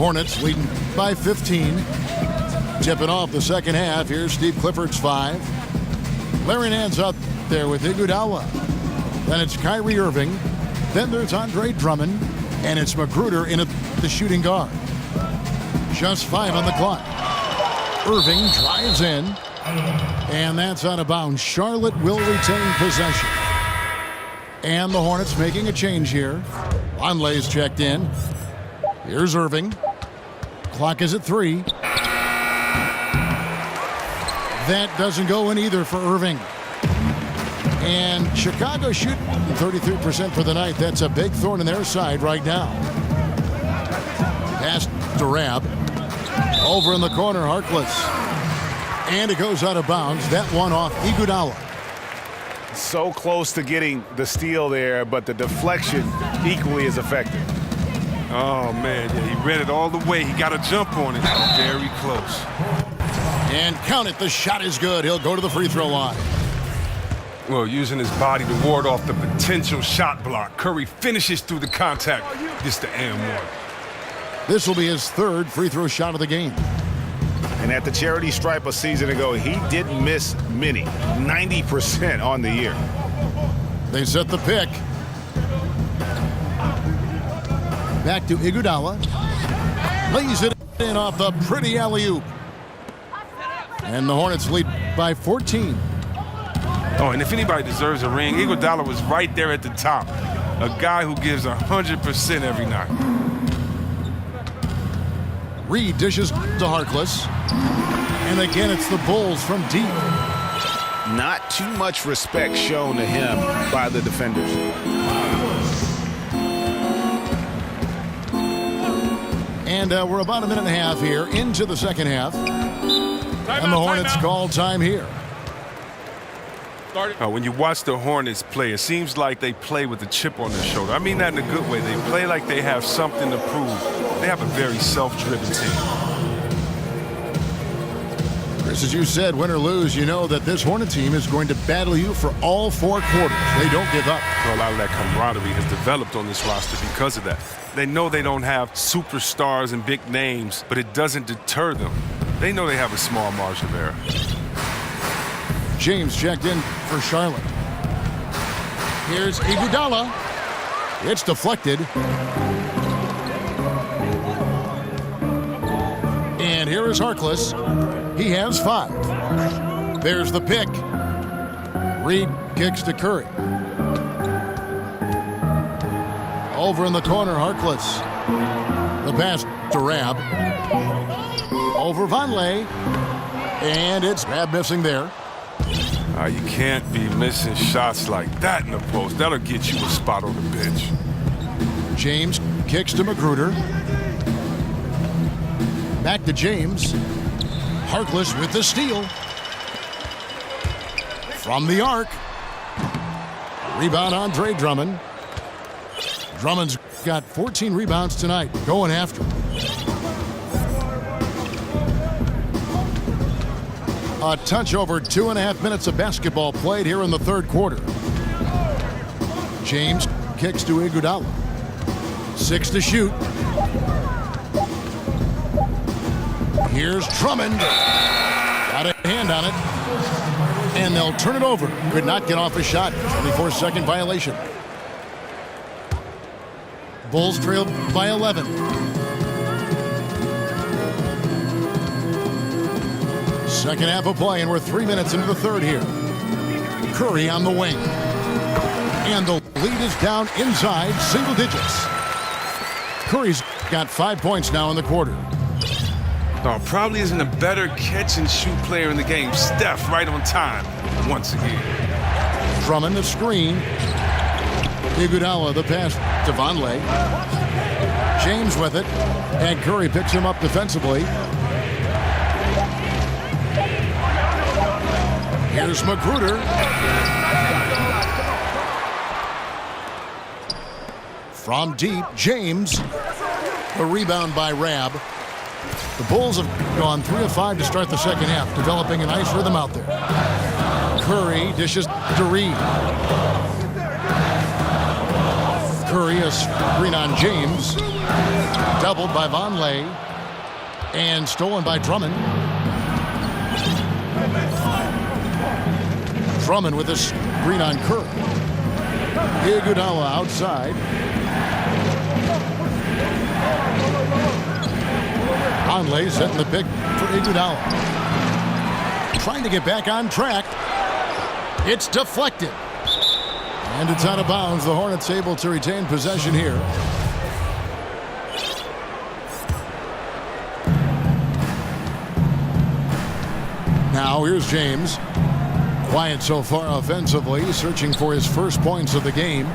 Hornets leading by 15. Tipping off the second half. Here's Steve Clifford's 5. Larry Nance out there with Iguodala. Then it's Kyrie Irving. Then there's Andre Drummond. And it's Magruder in at the shooting guard. Just 5 on the clock. Irving drives in. And that's out of bounds. Charlotte will retain possession. And the Hornets making a change here. Vonleh's checked in. Here's Irving. Clock is at 3. That doesn't go in either for Irving. And Chicago shooting 33% for the night. That's a big thorn in their side right now. Pass to Rab. Over in the corner, Harkless. And it goes out of bounds. That one off Iguodala. So close to getting the steal there, but the deflection equally as effective. Oh, man, yeah, he read it all the way. He got a jump on it. Very close. And count it. The shot is good. He'll go to the free throw line. Well, using his body to ward off the potential shot block. Curry finishes through the contact. This the and one. This will be his 3rd free throw shot of the game. And at the charity stripe a season ago, he didn't miss many. 90% on the year. They set the pick. Back to Iguodala. Lays it in off the pretty alley-oop. And the Hornets lead by 14. Oh, and if anybody deserves a ring, Iguodala was right there at the top. A guy who gives 100% every night. Reed dishes to Harkless. And again, it's the Bulls from deep. Not too much respect shown to him by the defenders. And we're about a minute and a half here into the second half. And the Hornets call time here. When you watch the Hornets play, it seems like they play with a chip on their shoulder. I mean that in a good way. They play like they have something to prove. They have a very self-driven team. Chris, as you said, win or lose, you know that this Hornet team is going to battle you for all 4 quarters. They don't give up. Well, a lot of that camaraderie has developed on this roster because of that. They know they don't have superstars and big names, but it doesn't deter them. They know they have a small margin of error. James checked in for Charlotte. Here's Iguodala. It's deflected. And here is Harkless. He has 5. There's the pick. Reed kicks to Curry. Over in the corner, Harkless. The pass to Rab. Over Vonleh. And it's Rab missing there. You can't be missing shots like that in the post. That'll get you a spot on the bench. James kicks to Magruder. Back to James. Harkless with the steal. From the arc. Rebound Andre Drummond. Drummond's got 14 rebounds tonight. Going after him. A touch over 2.5 minutes of basketball played here in the 3rd quarter. James kicks to Iguodala. 6 to shoot. Here's Drummond. Got a hand on it. And they'll turn it over. Could not get off a shot. 24-second violation. Bulls trail by 11. Second half of play, and we're 3 minutes into the 3rd here. Curry on the wing. And the lead is down inside single digits. Curry's got 5 points now in the quarter. Probably isn't a better catch-and-shoot player in the game. Steph right on time once again. Drummond the screen. Iguodala the pass to Vonleh. James with it. And Curry picks him up defensively. Here's Magruder. From deep, James. The rebound by Rab. The Bulls have gone 3 of 5 to start the second half, developing a nice rhythm out there. Curry dishes to Reed. Curry, a screen on James. Doubled by Vonleh. And stolen by Drummond. Drummond with a screen on Curry. Iguodala outside. Vonleh setting the pick for Iguodala. Trying to get back on track. It's deflected. And it's out of bounds. The Hornets able to retain possession here. Now here's James. Quiet so far offensively, searching for his first points of the game.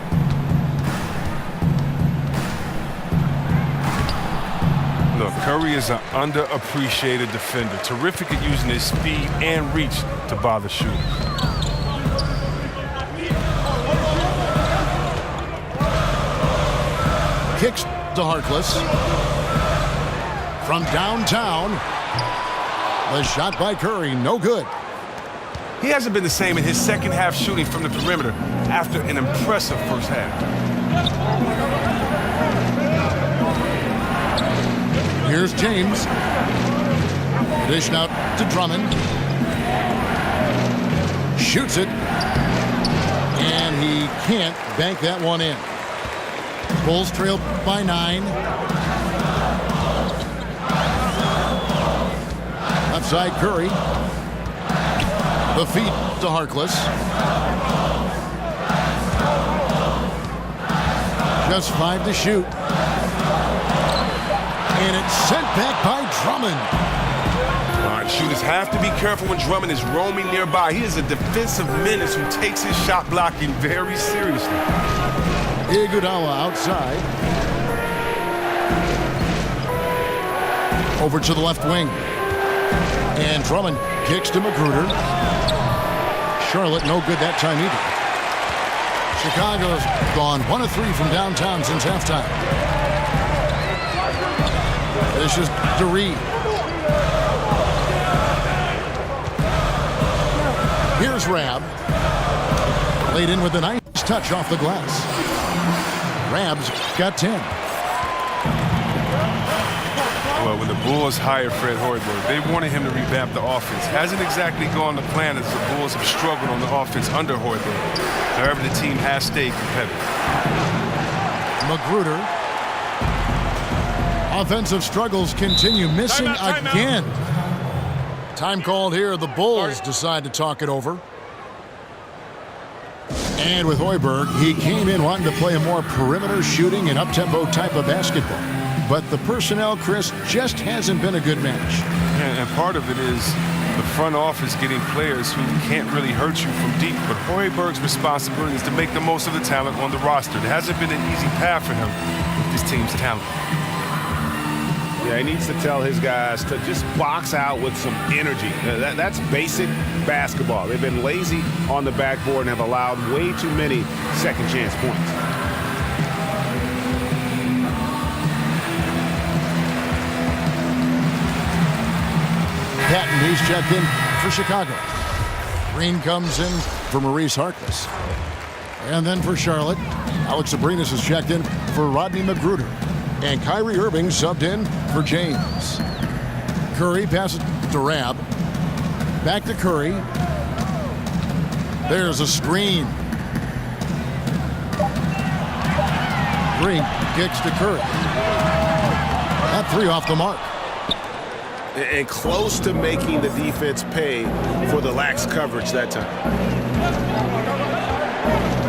Look, Curry is an underappreciated defender. Terrific at using his speed and reach to bother shooters. Kicks to Harkless. From downtown. The shot by Curry, no good. He hasn't been the same in his second half shooting from the perimeter after an impressive first half. Here's James. Dished out to Drummond. Shoots it. And he can't bank that one in. Bulls trailed by 9. Left side Curry. The feed to Harkless. Just 5 to shoot. And it's sent back by Drummond. All right, shooters have to be careful when Drummond is roaming nearby. He is a defensive menace who takes his shot blocking very seriously. Iguodala outside. Over to the left wing. And Drummond kicks to Magruder. Charlotte no good that time either. Chicago's gone 1 of 3 from downtown since halftime. This is DeRee. Here's Rab. Laid in with a nice touch off the glass. Rab's got 10. Well, when the Bulls hired Fred Hoiberg, they wanted him to revamp the offense. Hasn't exactly gone to plan as the Bulls have struggled on the offense under Hoiberg. However, the team has stayed competitive. Magruder. Offensive struggles continue. Missing again. Time called here. The Bulls decide to talk it over. And with Hoiberg, he came in wanting to play a more perimeter shooting and up-tempo type of basketball. But the personnel, Chris, just hasn't been a good match. And part of it is the front office getting players who can't really hurt you from deep. But Hoiberg's responsibility is to make the most of the talent on the roster. It hasn't been an easy path for him with this team's talent. Yeah, he needs to tell his guys to just box out with some energy. That's basic basketball. They've been lazy on the backboard and have allowed way too many second chance points. Patton, he's checked in for Chicago. Green comes in for Maurice Harkless. And then for Charlotte, Alex Abrinas is checked in for Rodney Magruder. And Kyrie Irving subbed in for James. Curry passes to Rab. Back to Curry. There's a screen. Green kicks to Curry. That 3 off the mark. And close to making the defense pay for the lax coverage that time.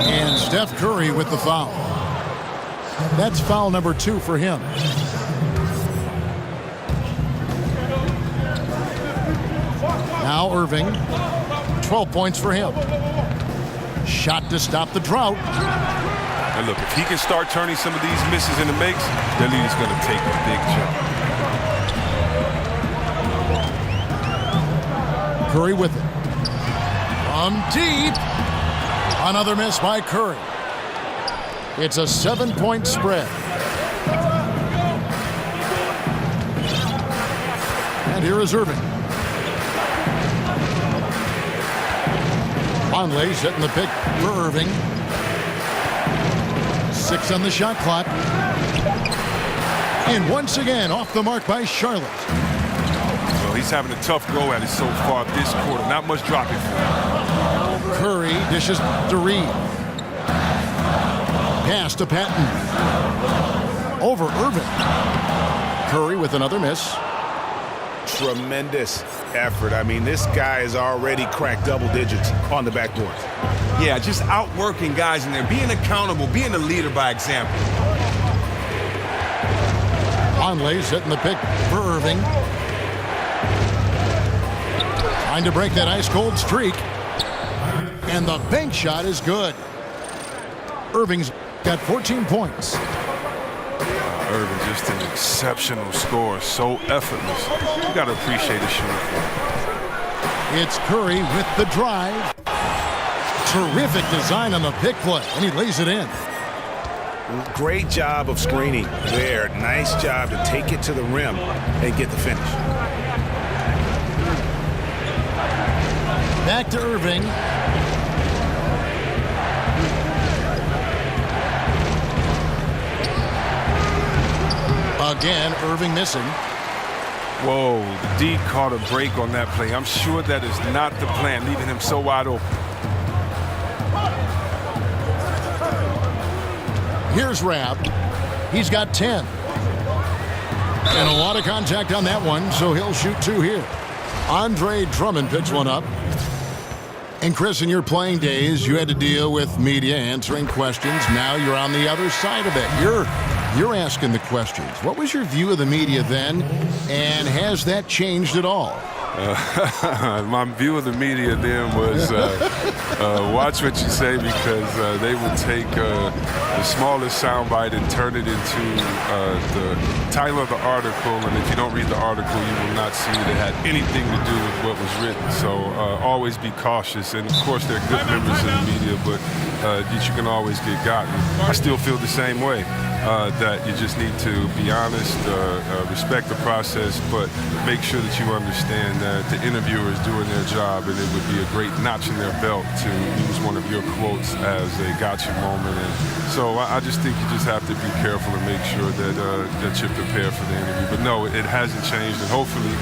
And Steph Curry with the foul. That's foul number 2 for him. Now Irving. 12 points for him. Shot to stop the drought. And look, if he can start turning some of these misses into makes, their lead is going to take a big jump. Curry with it. From deep. Another miss by Curry. It's a 7-point spread. And here is Irving. Vonleh setting the pick for Irving. 6 on the shot clock. And once again, off the mark by Charlotte. Well, he's having a tough go at it so far this quarter. Not much dropping for him. Curry dishes to Reed. Pass to Patton. Over Irving. Curry with another miss. Tremendous effort. I mean, this guy has already cracked double digits on the backboard. Yeah, just outworking guys in there, being accountable, being a leader by example. Conley setting the pick for Irving. Trying to break that ice-cold streak. And the bank shot is good. Irving's got 14 points. Irving just an exceptional scorer, so effortless. You got to appreciate his shooting. It's Curry with the drive. Terrific design on the pick play, and he lays it in. Great job of screening there. Nice job to take it to the rim and get the finish. Back to Irving. Again, Irving missing. Whoa, the D caught a break on that play. I'm sure that is not the plan, leaving him so wide open. Here's Rabb. He's got 10. And a lot of contact on that one, so he'll shoot 2 here. Andre Drummond picks one up. And Chris, in your playing days, you had to deal with media answering questions. Now you're on the other side of it. You're asking the questions. What was your view of the media then, and has that changed at all? My view of the media then was watch what you say, because they would take the smallest soundbite and turn it into the title of the article, and if you don't read the article, you will not see that it had anything to do with what was written. So always be cautious, and of course there are good members of the media, but you can always get gotten. I still feel the same way. That you just need to be honest, respect the process, but make sure that you understand that the interviewer is doing their job, and it would be a great notch in their belt to use one of your quotes as a gotcha moment. And so I just think you just have to be careful and make sure that that you're prepared for the interview. But no, it hasn't changed, and hopefully,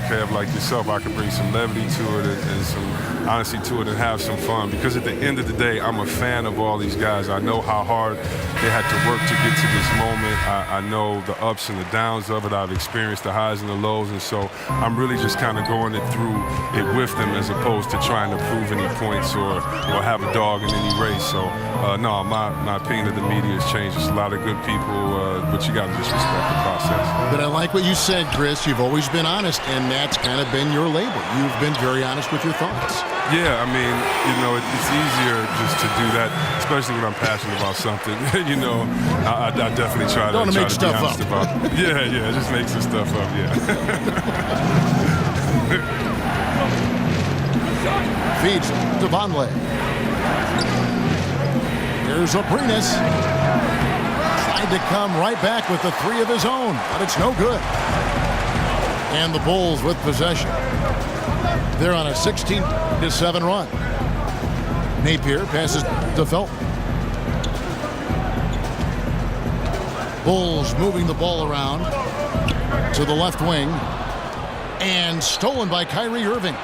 Kev, like yourself, I can bring some levity to it and some honesty to it and have some fun, because at the end of the day, I'm a fan of all these guys. I know how hard they had to work to get to this moment. I know the ups and the downs of it. I've experienced the highs and the lows, and so I'm really just kind of going through it with them, as opposed to trying to prove any points or have a dog in any race. So no, my opinion of the media has changed. There's a lot of good people, but you got to just respect the process. But I like what you said, Chris. You've always been honest, and that's kind of been your label. You've been very honest with your thoughts. Yeah, I mean, it's easier just to do that, especially when I'm passionate about something. I definitely try to make be stuff honest up. about it. Yeah, just make some stuff up, yeah. Feeds to Vonleh. Here's Abrinas. Tried to come right back with the 3 of his own, but it's no good. And the Bulls with possession. They're on a 16-7 run. Napier passes to Felton. Bulls moving the ball around to the left wing. And stolen by Kyrie Irving.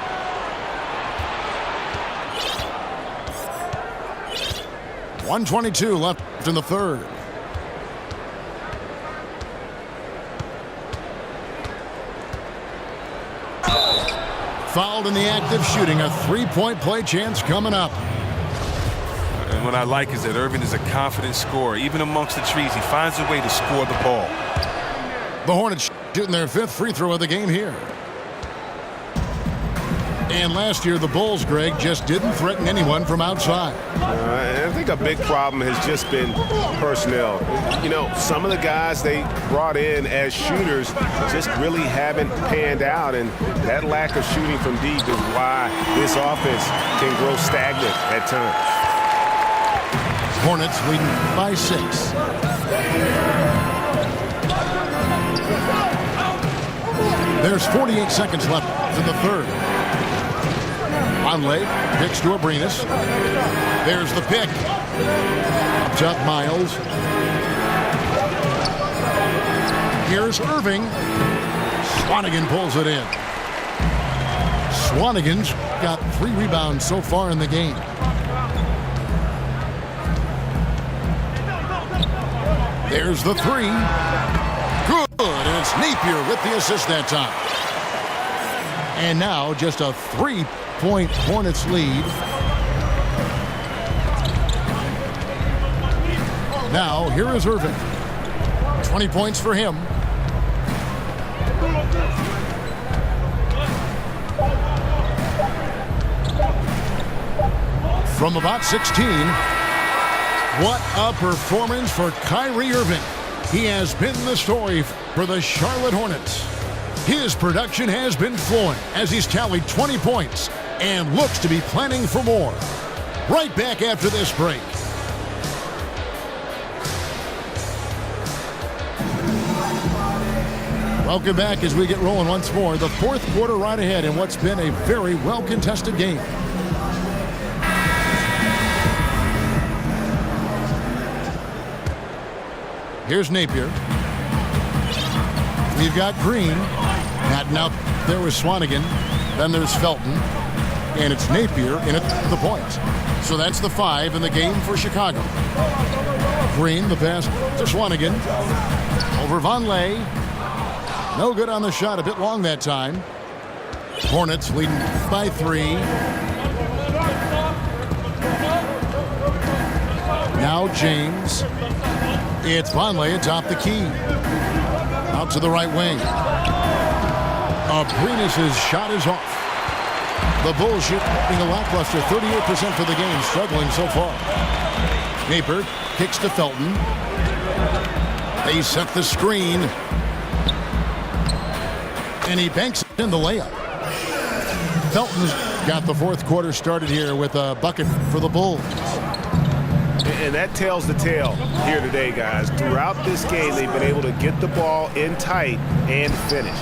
.122 left in the third. Fouled in the act of shooting. A 3-point play chance coming up. And what I like is that Irving is a confident scorer. Even amongst the trees, he finds a way to score the ball. The Hornets shooting their 5th free throw of the game here. And last year, the Bulls, Greg, just didn't threaten anyone from outside. I think a big problem has just been personnel. Some of the guys they brought in as shooters just really haven't panned out, and that lack of shooting from deep is why this offense can grow stagnant at times. Hornets leading by 6. There's 48 seconds left in the third. Vonleh picks to Abrinas. There's the pick. Up Miles. Here's Irving. Swanigan pulls it in. Swanigan's got 3 rebounds so far in the game. There's the 3. Good, and it's Napier with the assist that time. And now just a 3-point Hornets lead. Now, here is Irving. 20 points for him. From about 16. What a performance for Kyrie Irving. He has been the story for the Charlotte Hornets. His production has been flowing as he's tallied 20 points and looks to be planning for more. Right back after this break. Welcome back as we get rolling once more. The 4th quarter right ahead in what's been a very well-contested game. Here's Napier. We've got Green. Now there was Swanigan. Then there's Felton. And it's Napier in at the point. So that's the 5 in the game for Chicago. Green, the pass to Swanigan. Over Vonleh. No good on the shot, a bit long that time. Hornets leading by 3. Now James. It's Vonleh atop the key. Out to the right wing. Abrinas' shot is off. The Bulls shooting a lackluster 38% for the game, struggling so far. Napier kicks to Felton. They set the screen. And he banks in the layup. Felton's got the 4th quarter started here with a bucket for the Bulls. And that tells the tale here today, guys. Throughout this game, they've been able to get the ball in tight and finish.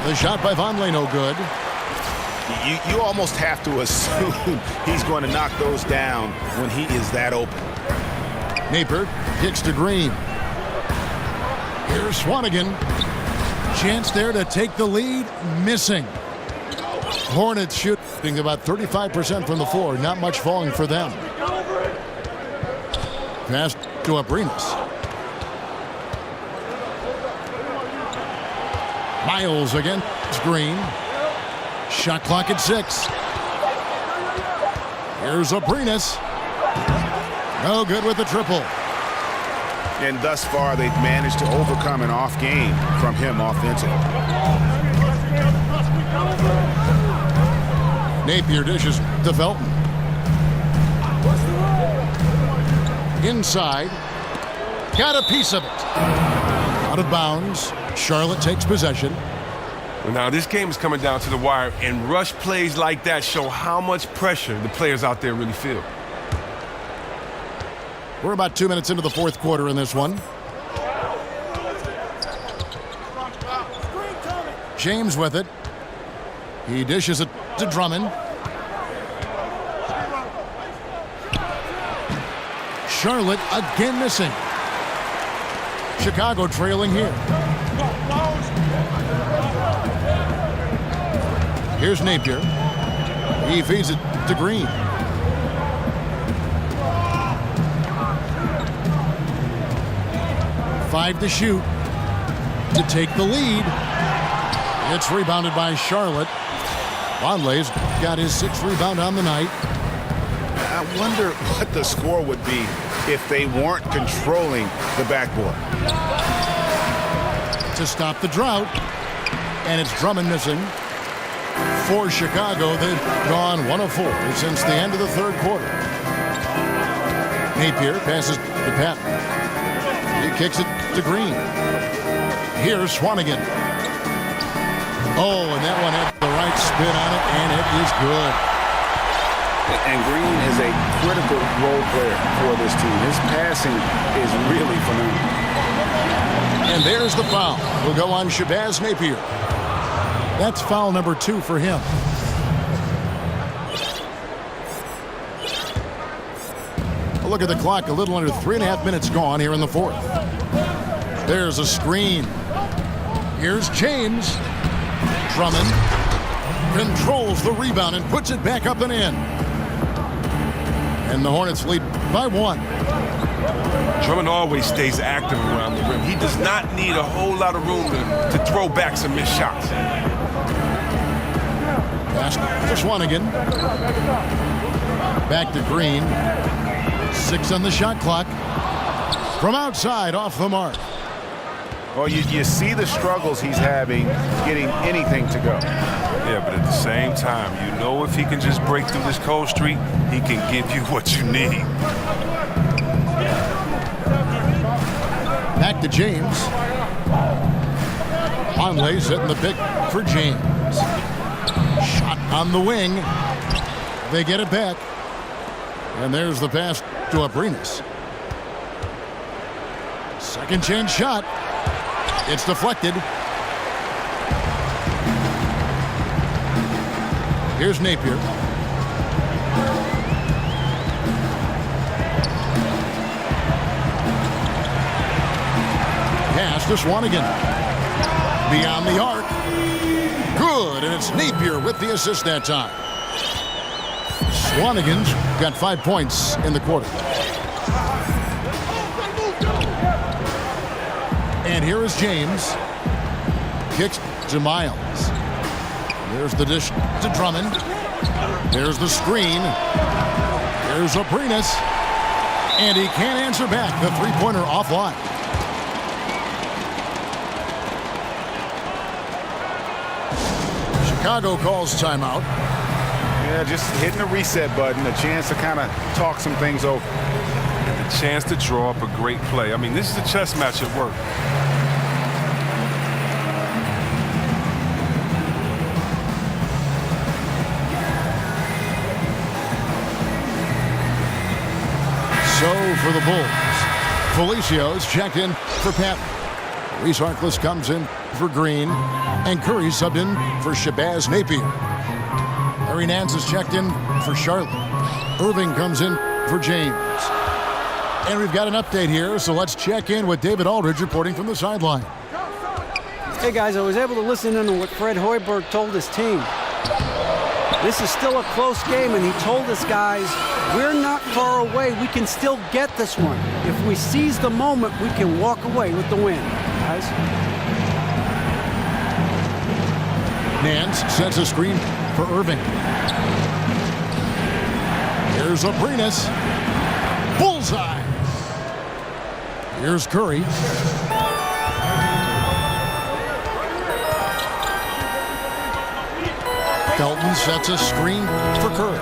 The shot by Vonleh, no good. You almost have to assume he's going to knock those down when he is that open. Napier kicks to Green. Here's Swanigan. Chance there to take the lead. Missing. Hornets shooting about 35% from the floor. Not much falling for them. Pass to Abrinas. Miles against Green. Shot clock at 6. Here's Abrinas. No good with the triple. And thus far, they've managed to overcome an off game from him offensively. Napier dishes to Felton. Inside. Got a piece of it. Out of bounds. Charlotte takes possession. Now, this game is coming down to the wire, and rush plays like that show how much pressure the players out there really feel. We're about 2 minutes into the 4th quarter in this one. James with it. He dishes it to Drummond. Charlotte again missing. Chicago trailing here. Here's Napier. He feeds it to Green. Five to shoot to take the lead. It's rebounded by Charlotte. Vonleh's got his 6th rebound on the night. I wonder what the score would be if they weren't controlling the backboard. To stop the drought. And it's Drummond missing. For Chicago, they've gone 1 of 4 since the end of the 3rd quarter. Napier passes to Pat. He kicks it to Green. Here's Swanigan. Oh, and that one had the right spin on it, and it is good. And Green is a critical role player for this team. His passing is really phenomenal. And there's the foul. Will go on Shabazz Napier. That's foul number 2 for him. A look at the clock, a little under 3.5 minutes gone here in the fourth. There's a screen. Here's James. Drummond controls the rebound and puts it back up and in. And the Hornets lead by 1. Drummond always stays active around the rim. He does not need a whole lot of room to throw back some missed shots. Pass to Swanigan. Back to Green. 6 on the shot clock. From outside, off the mark. Well, you see the struggles he's having getting anything to go. Yeah, but at the same time, you know if he can just break through this cold streak, he can give you what you need. Back to James. Conley setting the pick for James. Shot on the wing. They get it back. And there's the pass to Abrinas. Second chance shot. It's deflected. Here's Napier. Pass to Swanigan. Beyond the arc. Good, and it's Napier with the assist that time. Swanigan's got 5 points in the quarter. And here is James. Kicks to Miles. There's the dish to Drummond. There's the screen. There's Abrinas. And he can't answer back. The three-pointer offline. Chicago calls timeout. Yeah, just hitting the reset button, a chance to kind of talk some things over. And a chance to draw up a great play. I mean, this is a chess match at work. So for the Bulls, Felicia's checked in for Parte. Reese Harkless comes in for Green, and Curry subbed in for Shabazz Napier. Larry Nance is checked in for Charlotte. Irving comes in for James. And we've got an update here, so let's check in with David Aldridge reporting from the sideline. Hey guys, I was able to listen in to what Fred Hoiberg told his team. This is still a close game, and he told us guys, we're not far away. We can still get this one. If we seize the moment, we can walk away with the win, guys. Nance sets a screen for Irving. Here's Abrinas. Bullseye. Here's Curry. Felton sets a screen for Curry.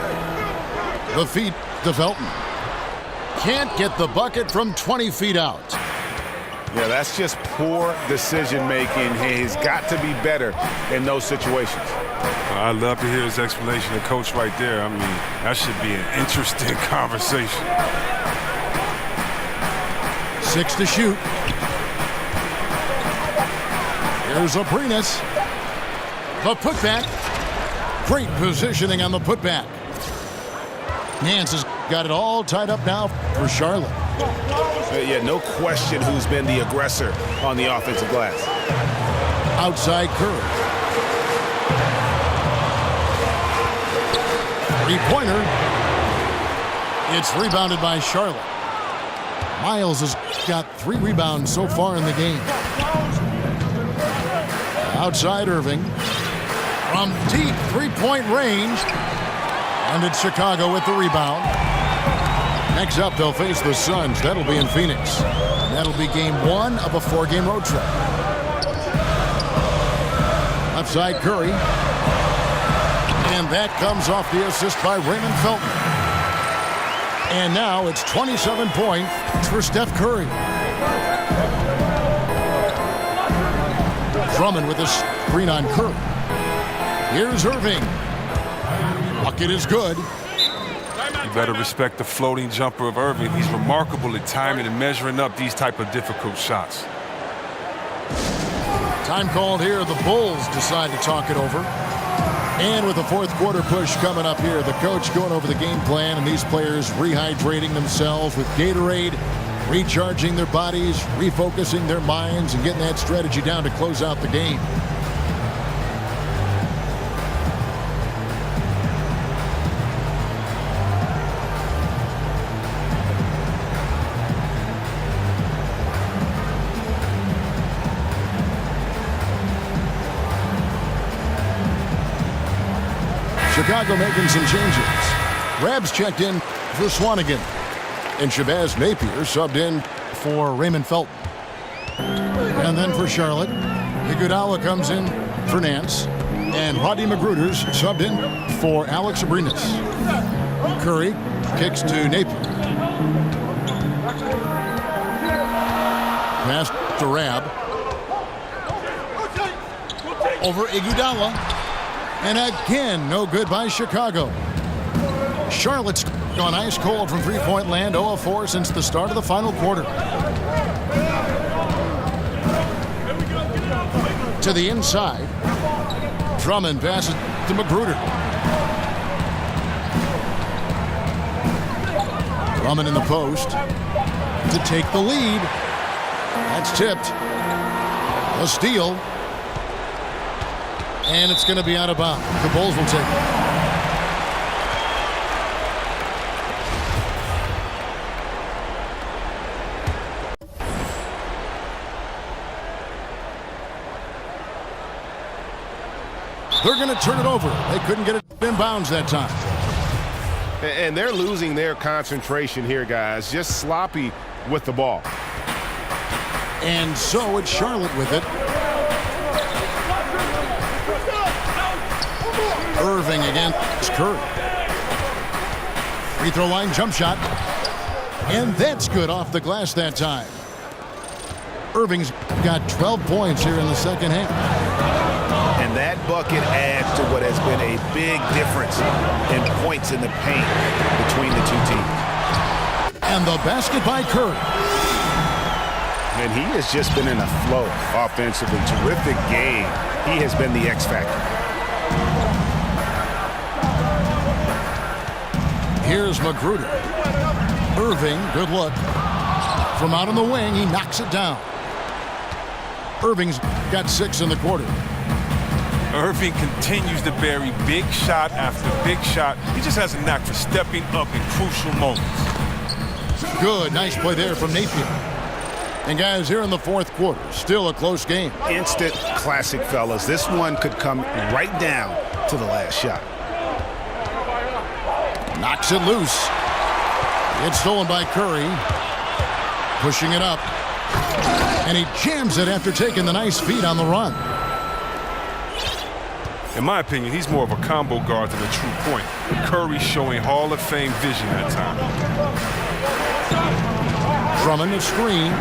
The feed to Felton. Can't get the bucket from 20 feet out. Yeah, that's just poor decision making. He's got to be better in those situations. I'd love to hear his explanation of coach right there. I mean, that should be an interesting conversation. 6 to shoot. Here's Abrinas. The putback. Great positioning on the putback. Nance has got it all tied up now for Charlotte. Yeah, no question who's been the aggressor on the offensive glass. Outside Curry. Three-pointer. It's rebounded by Charlotte. Miles has got 3 rebounds so far in the game. Outside Irving. From deep three-point range. And it's Chicago with the rebound. Next up, they'll face the Suns. That'll be in Phoenix. That'll be game 1 of a 4-game road trip. Left side Curry. And that comes off the assist by Raymond Felton. And now it's 27 points for Steph Curry. Drummond with a screen on Curry. Here's Irving. Bucket is good. You better respect the floating jumper of Irving. He's remarkable at timing and measuring up these type of difficult shots. Time called here. The Bulls decide to talk it over. And with the fourth quarter push coming up here, the coach going over the game plan and these players rehydrating themselves with Gatorade, recharging their bodies, refocusing their minds, and getting that strategy down to close out the game. Chicago making some changes. Rabs checked in for Swanigan. And Shabazz Napier subbed in for Raymond Felton. And then for Charlotte, Iguodala comes in for Nance. And Rodney McGruder's subbed in for Alex Abrinas. Curry kicks to Napier. Pass to Rab. Over Iguodala. And again, no good by Chicago. Charlotte's gone ice cold from three-point land, 0 of 4 since the start of the final quarter. To the inside. Drummond passes to McGruder. Drummond in the post to take the lead. That's tipped. A steal. And it's going to be out of bounds. The Bulls will take it. They're going to turn it over. They couldn't get it in bounds that time. And they're losing their concentration here, guys. Just sloppy with the ball. And so it's Charlotte with it. Irving against Curry. Free throw line jump shot. And that's good off the glass that time. Irving's got 12 points here in the second half. And that bucket adds to what has been a big difference in points in the paint between the two teams. And the basket by Curry. And he has just been in a flow offensively. Terrific game. He has been the X factor. Here's McGruder. Irving, good look. From out on the wing, he knocks it down. Irving's got 6 in the quarter. Irving continues to bury big shot after big shot. He just has a knack for stepping up in crucial moments. Good, nice play there from Napier. And guys, here in the fourth quarter, still a close game. Instant classic, fellas. This one could come right down to the last shot. Knocks it loose. It's stolen by Curry. Pushing it up. And he jams it after taking the nice feed on the run. In my opinion, he's more of a combo guard than a true point. Curry showing Hall of Fame vision at times. Drummond a screen.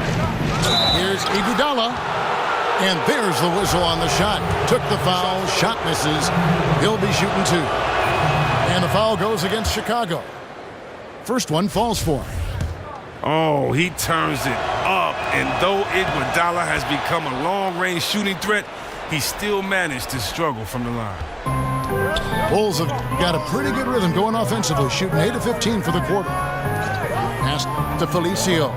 Here's Iguodala. And there's the whistle on the shot. Took the foul. Shot misses. He'll be shooting 2. And the foul goes against Chicago. First one falls for him. Oh, he turns it up. And though Iguodala has become a long-range shooting threat, he still managed to struggle from the line. Bulls have got a pretty good rhythm going offensively, shooting 8 of 15 for the quarter. Pass to Felicio.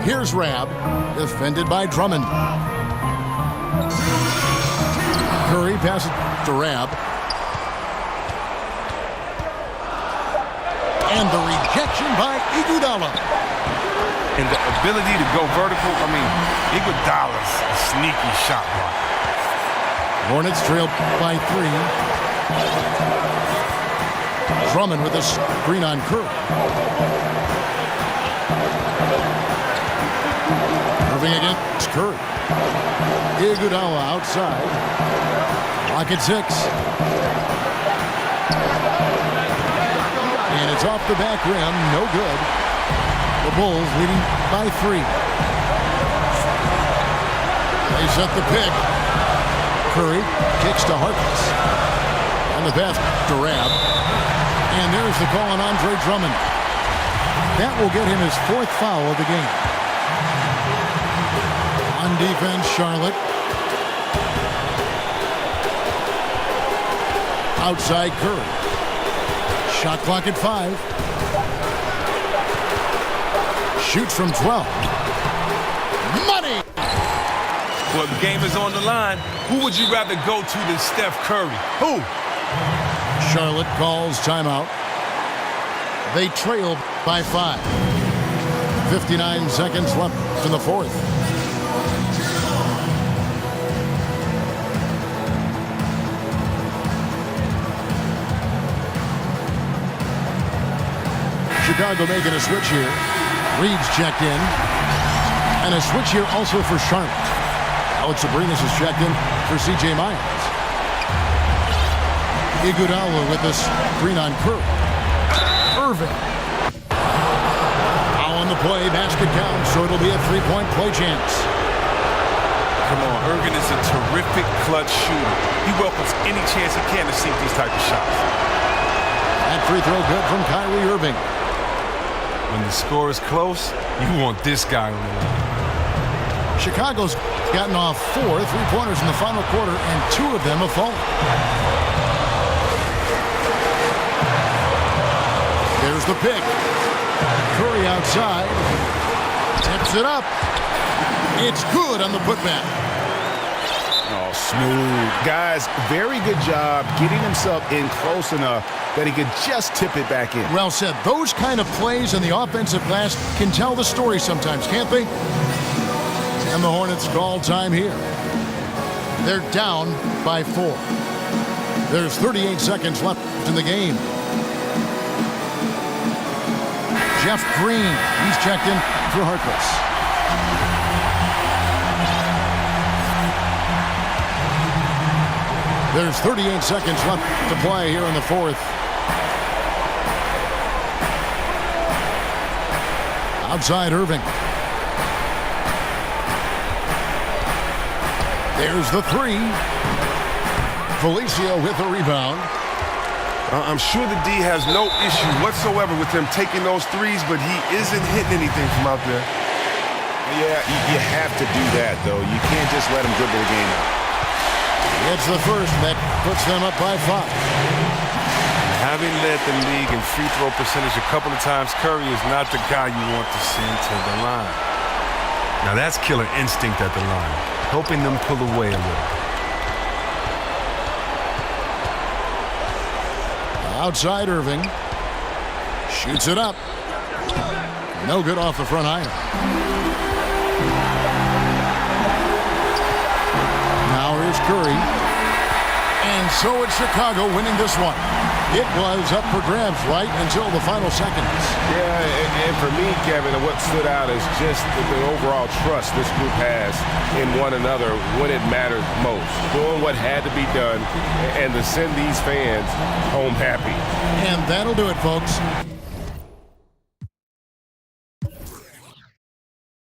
Here's Rab, defended by Drummond. Curry passes to Rab. And the rejection by Iguodala. And the ability to go vertical, Iguodala's a sneaky shot blocker. Hornets trail by 3. Drummond with a screen on Curry. Irving against Curry. Iguodala outside. Clock at 6. And it's off the back rim. No good. The Bulls leading by 3. They set the pick. Curry kicks to Harkless. And the pass to Rab. And there's the call on Andre Drummond. That will get him his 4th foul of the game. On defense, Charlotte. Outside Curry. Shot clock at 5. Shoots from 12. Money! Well, the game is on the line. Who would you rather go to than Steph Curry? Who? Charlotte calls timeout. They trail by 5. 59 seconds left in the fourth. Chicago making a switch here. Reed's checked in. And a switch here also for Charlotte. Alex Abrinas is checked in for C.J. Myers. Iguodala with the screen on Curry. Irving. Foul on the play. Basket counts, so it'll be a three-point play chance. Come on, Irving is a terrific clutch shooter. He welcomes any chance he can to sink these type of shots. That free throw good from Kyrie Irving. When the score is close, you want this guy on the line. Chicago's gotten off 4 3-pointers in the final quarter, and 2 of them have fallen. There's the pick. Curry outside. Tips it up. It's good on the putback. Oh, smooth. Guys, very good job getting himself in close enough that he could just tip it back in. Well said. Those kind of plays in the offensive glass can tell the story sometimes, can't they? And the Hornets call time here. They're down by 4. There's 38 seconds left in the game. Jeff Green, he's checked in for Harkless. There's 38 seconds left to play here in the fourth. Outside Irving. There's the 3. Felicio with the rebound. I'm sure the D has no issue whatsoever with him taking those threes, but he isn't hitting anything from out there. Yeah, you have to do that, though. You can't just let him dribble the game out. It's the first that puts them up by 5. Having led the league in free throw percentage a couple of times, Curry is not the guy you want to send to the line. Now that's killer instinct at the line, helping them pull away a little. Outside Irving. Shoots it up. No good off the front iron. Now here's Curry. And so it's Chicago winning this one. It was up for grabs right until the final seconds. Yeah, and for me, Kevin, what stood out is just the overall trust this group has in one another when it mattered most. Doing what had to be done and to send these fans home happy. And that'll do it, folks.